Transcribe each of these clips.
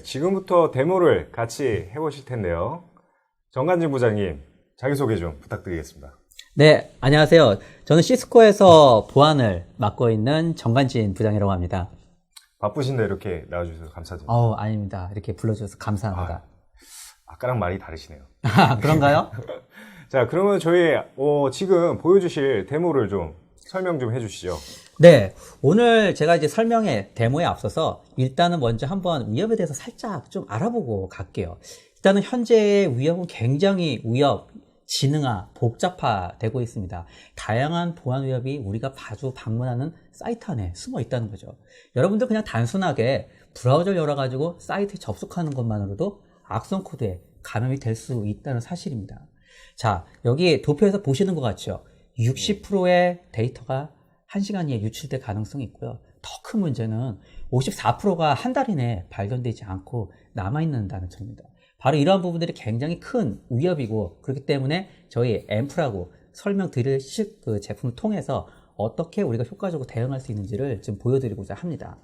지금부터 데모를 같이 해보실 텐데요. 정관진 부장님, 자기소개 좀 부탁드리겠습니다. 네, 안녕하세요. 저는 시스코에서 보안을 맡고 있는 정관진 부장이라고 합니다. 바쁘신데 이렇게 나와주셔서 감사드립니다. 아닙니다. 이렇게 불러주셔서 감사합니다. 아까랑 말이 다르시네요. 그런가요? 자, 그러면 저희 지금 보여주실 데모를 좀 설명 좀 해주시죠. 네, 오늘 제가 이제 데모에 앞서서 일단은 먼저 한번 위협에 대해서 살짝 좀 알아보고 갈게요. 일단은 현재의 위협은 굉장히 지능화, 복잡화되고 있습니다. 다양한 보안 위협이 우리가 자주 방문하는 사이트 안에 숨어 있다는 거죠. 여러분들 그냥 단순하게 브라우저를 열어가지고 사이트에 접속하는 것만으로도 악성 코드에 감염이 될 수 있다는 사실입니다. 자, 여기 도표에서 보시는 것 같죠? 60%의 데이터가 1시간 이내에 유출될 가능성이 있고요. 더 큰 문제는 54%가 한 달 이내에 발견되지 않고 남아있는다는 점입니다. 바로 이러한 부분들이 굉장히 큰 위협이고, 그렇기 때문에 저희 앰프라고 설명드릴 그 제품을 통해서 어떻게 우리가 효과적으로 대응할 수 있는지를 좀 보여드리고자 합니다.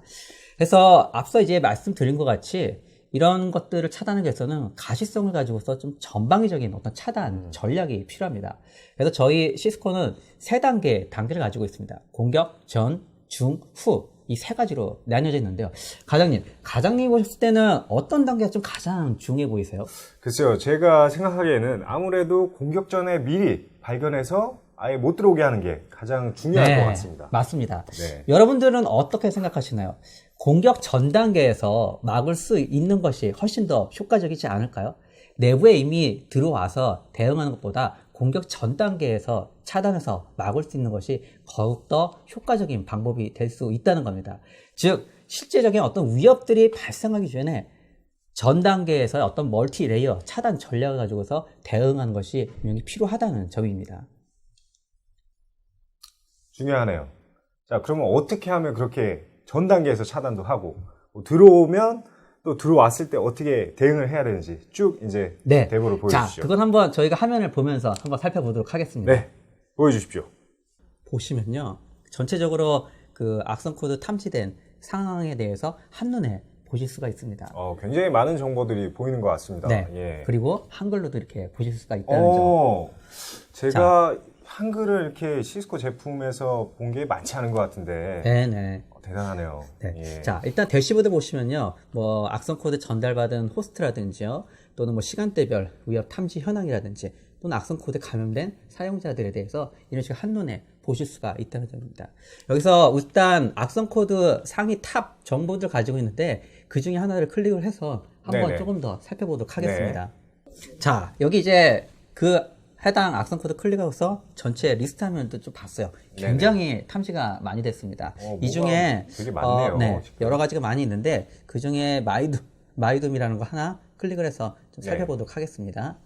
그래서 앞서 이제 말씀드린 것 같이 이런 것들을 차단하기 위해서는 가시성을 가지고서 좀 전방위적인 어떤 차단 전략이 필요합니다. 그래서 저희 시스코는 세 단계를 가지고 있습니다. 공격, 전, 중, 후. 이 세 가지로 나뉘어져 있는데요. 과장님 보셨을 때는 어떤 단계가 좀 가장 중요해 보이세요? 글쎄요, 제가 생각하기에는 아무래도 공격 전에 미리 발견해서 아예 못 들어오게 하는 게 가장 중요할 것 같습니다. 맞습니다. 네. 여러분들은 어떻게 생각하시나요? 공격 전 단계에서 막을 수 있는 것이 훨씬 더 효과적이지 않을까요? 내부에 이미 들어와서 대응하는 것보다 공격 전 단계에서 차단해서 막을 수 있는 것이 더욱더 효과적인 방법이 될 수 있다는 겁니다. 즉, 실제적인 어떤 위협들이 발생하기 전에 전 단계에서 어떤 멀티 레이어 차단 전략을 가지고서 대응하는 것이 분명히 필요하다는 점입니다. 중요하네요. 자, 그러면 어떻게 하면 그렇게 전 단계에서 차단도 하고, 들어오면 또 들어왔을 때 어떻게 대응을 해야 되는지 쭉 이제 데모를 보여주시죠. 자, 그건 한번 저희가 화면을 보면서 한번 살펴보도록 하겠습니다. 네, 보여주십시오. 보시면요, 전체적으로 그 악성 코드 탐지된 상황에 대해서 한눈에 보실 수가 있습니다. 굉장히 많은 정보들이 보이는 것 같습니다. 네. 예. 그리고 한글로도 이렇게 보실 수가 있다는 점. 제가 한글을 이렇게 시스코 제품에서 본 게 많지 않은 것 같은데. 네네. 대단하네요. 네. 예. 자, 일단 대시보드 보시면요, 뭐 악성 코드 전달받은 호스트라든지요, 또는 뭐 시간대별 위협 탐지 현황이라든지, 또는 악성 코드 감염된 사용자들에 대해서 이런 식으로 한눈에 보실 수가 있다는 점입니다. 여기서 일단 악성 코드 상위 탑 정보들 가지고 있는데 그 중에 하나를 클릭을 해서 한번 조금 더 살펴보도록 하겠습니다. 네. 자, 여기 이제 그 해당 악성 코드 클릭하고서 전체 리스트 화면도 좀 봤어요. 굉장히 네네. 탐지가 많이 됐습니다. 이 중에 되게 많네요. 여러 가지가 많이 있는데 그 중에 마이돔이라는 거 하나 클릭을 해서 좀 살펴보도록 하겠습니다.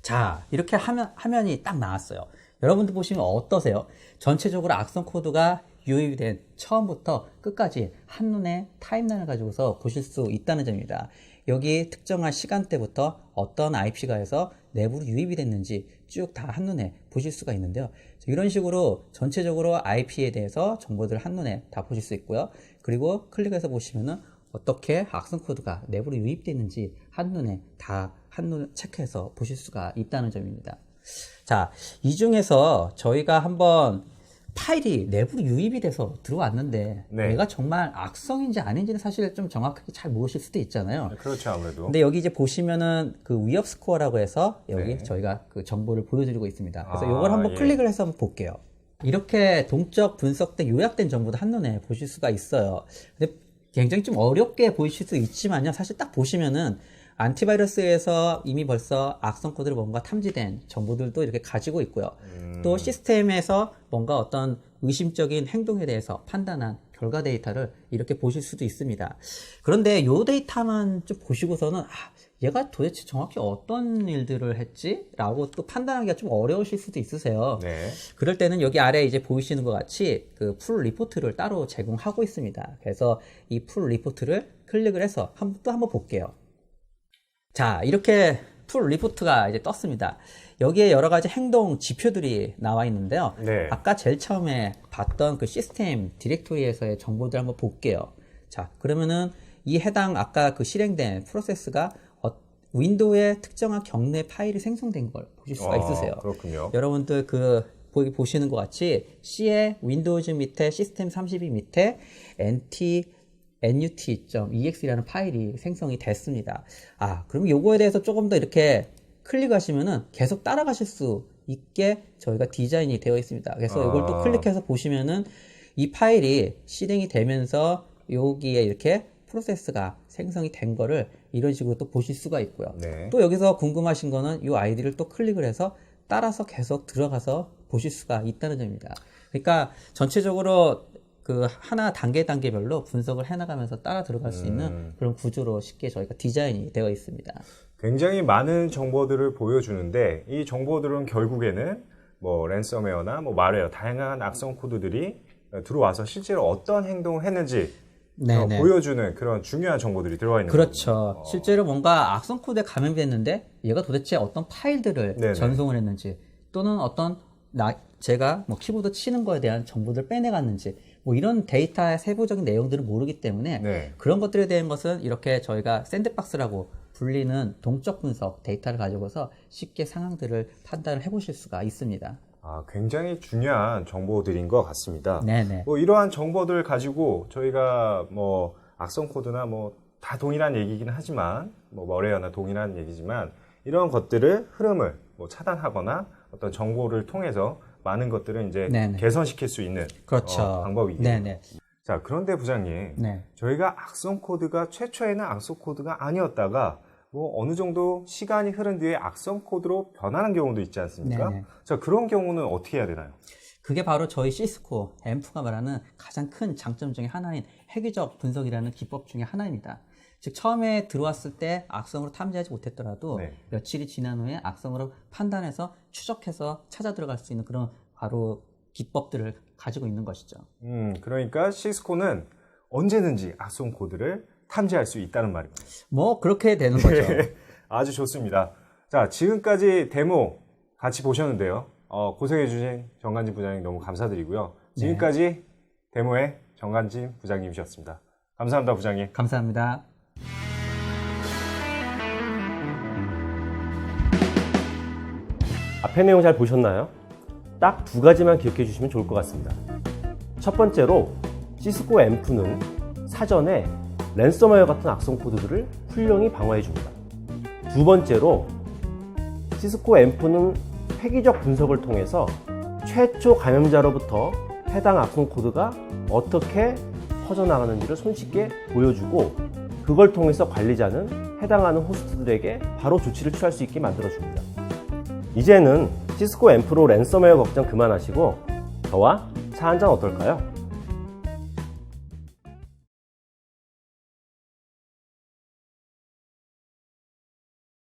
자, 이렇게 화면이 딱 나왔어요. 여러분들 보시면 어떠세요? 전체적으로 악성 코드가 유입이 된 처음부터 끝까지 한눈에 타임라인을 가지고서 보실 수 있다는 점입니다. 여기 특정한 시간대부터 어떤 IP가 해서 내부로 유입이 됐는지 쭉 다 한눈에 보실 수가 있는데요. 이런 식으로 전체적으로 IP에 대해서 정보들을 한눈에 다 보실 수 있고요. 그리고 클릭해서 보시면은 어떻게 악성 코드가 내부로 유입됐는지 한눈에 체크해서 보실 수가 있다는 점입니다. 자, 이 중에서 저희가 한번 파일이 내부로 유입이 돼서 들어왔는데 얘가 정말 악성인지 아닌지는 사실 좀 정확하게 잘 모르실 수도 있잖아요. 그렇죠, 아무래도. 근데 여기 이제 보시면은 그 위협 스코어라고 해서 여기 저희가 그 정보를 보여드리고 있습니다. 그래서 이걸 한번 클릭을 해서 한번 볼게요. 이렇게 동적 분석된 요약된 정보도 한눈에 보실 수가 있어요. 근데 굉장히 좀 어렵게 보이실 수 있지만요. 사실 딱 보시면은 안티바이러스에서 이미 벌써 악성 코드를 뭔가 탐지된 정보들도 이렇게 가지고 있고요. 또 시스템에서 뭔가 어떤 의심적인 행동에 대해서 판단한 결과 데이터를 이렇게 보실 수도 있습니다. 그런데 이 데이터만 좀 보시고서는 얘가 도대체 정확히 어떤 일들을 했지? 라고 또 판단하기가 좀 어려우실 수도 있으세요. 네. 그럴 때는 여기 아래 이제 보이시는 것 같이 그 풀 리포트를 따로 제공하고 있습니다. 그래서 이 풀 리포트를 클릭을 해서 또 한번 볼게요. 자, 이렇게 풀 리포트가 이제 떴습니다. 여기에 여러 가지 행동 지표들이 나와 있는데요. 아까 제일 처음에 봤던 그 시스템 디렉토리에서의 정보들 한번 볼게요. 자, 그러면은 이 해당 아까 그 실행된 프로세스가 윈도우의 특정한 경로의 파일이 생성된 걸 보실 수가 있으세요. 그렇군요. 여러분들 보시는 것 같이 C의 윈도우즈 밑에 시스템 32 밑에 nut.exe라는 파일이 생성이 됐습니다. 그럼 요거에 대해서 조금 더 이렇게 클릭하시면은 계속 따라가실 수 있게 저희가 디자인이 되어 있습니다. 그래서 이걸 또 클릭해서 보시면은 이 파일이 실행이 되면서 여기에 이렇게 프로세스가 생성이 된 거를 이런 식으로 또 보실 수가 있고요. 네. 또 여기서 궁금하신 거는 이 아이디를 또 클릭을 해서 따라서 계속 들어가서 보실 수가 있다는 점입니다. 그러니까 전체적으로 그 하나 단계별로 분석을 해나가면서 따라 들어갈 수 있는 그런 구조로 쉽게 저희가 디자인이 되어 있습니다. 굉장히 많은 정보들을 보여주는데 이 정보들은 결국에는 뭐 랜섬웨어나 뭐 말웨어 다양한 악성 코드들이 들어와서 실제로 어떤 행동을 했는지 보여주는 그런 중요한 정보들이 들어가 있는 거죠. 그렇죠. 실제로 뭔가 악성 코드에 감염됐는데 얘가 도대체 어떤 파일들을 전송을 했는지 또는 어떤 제가 뭐 키보드 치는 거에 대한 정보들을 빼내갔는지 뭐 이런 데이터의 세부적인 내용들을 모르기 때문에 그런 것들에 대한 것은 이렇게 저희가 샌드박스라고 불리는 동적 분석 데이터를 가지고서 쉽게 상황들을 판단을 해보실 수가 있습니다. 굉장히 중요한 정보들인 것 같습니다. 네네. 뭐 이러한 정보들 가지고 저희가 뭐 악성 코드나 뭐 다 동일한 얘기긴 하지만 뭐 머레어나 동일한 얘기지만 이런 것들을 흐름을 뭐 차단하거나 어떤 정보를 통해서 많은 것들을 이제 개선시킬 수 있는 방법이겠네요. 자, 그런데 부장님, 저희가 악성 코드가 최초에는 악성 코드가 아니었다가 뭐 어느 정도 시간이 흐른 뒤에 악성 코드로 변하는 경우도 있지 않습니까? 자, 그런 경우는 어떻게 해야 되나요? 그게 바로 저희 시스코 앰프가 말하는 가장 큰 장점 중에 하나인 회귀적 분석이라는 기법 중에 하나입니다. 즉 처음에 들어왔을 때 악성으로 탐지하지 못했더라도 며칠이 지난 후에 악성으로 판단해서 추적해서 찾아 들어갈 수 있는 그런 바로 기법들을 가지고 있는 것이죠. 그러니까 시스코는 언제든지 악성 코드를 탐지할 수 있다는 말입니다. 뭐 그렇게 되는 거죠. 아주 좋습니다. 자, 지금까지 데모 같이 보셨는데요. 고생해주신 정관진 부장님 너무 감사드리고요. 지금까지 데모의 정관진 부장님이셨습니다. 감사합니다, 부장님. 감사합니다. 앞에 내용 잘 보셨나요? 딱 두 가지만 기억해 주시면 좋을 것 같습니다. 첫 번째로 시스코 앰프는 사전에 랜섬웨어 같은 악성 코드들을 훌륭히 방어해 줍니다. 두 번째로 시스코 앰프는 획기적 분석을 통해서 최초 감염자로부터 해당 악성 코드가 어떻게 퍼져나가는지를 손쉽게 보여주고 그걸 통해서 관리자는 해당하는 호스트들에게 바로 조치를 취할 수 있게 만들어줍니다. 이제는 시스코 앰프로 랜섬웨어 걱정 그만하시고 저와 차 한잔 어떨까요?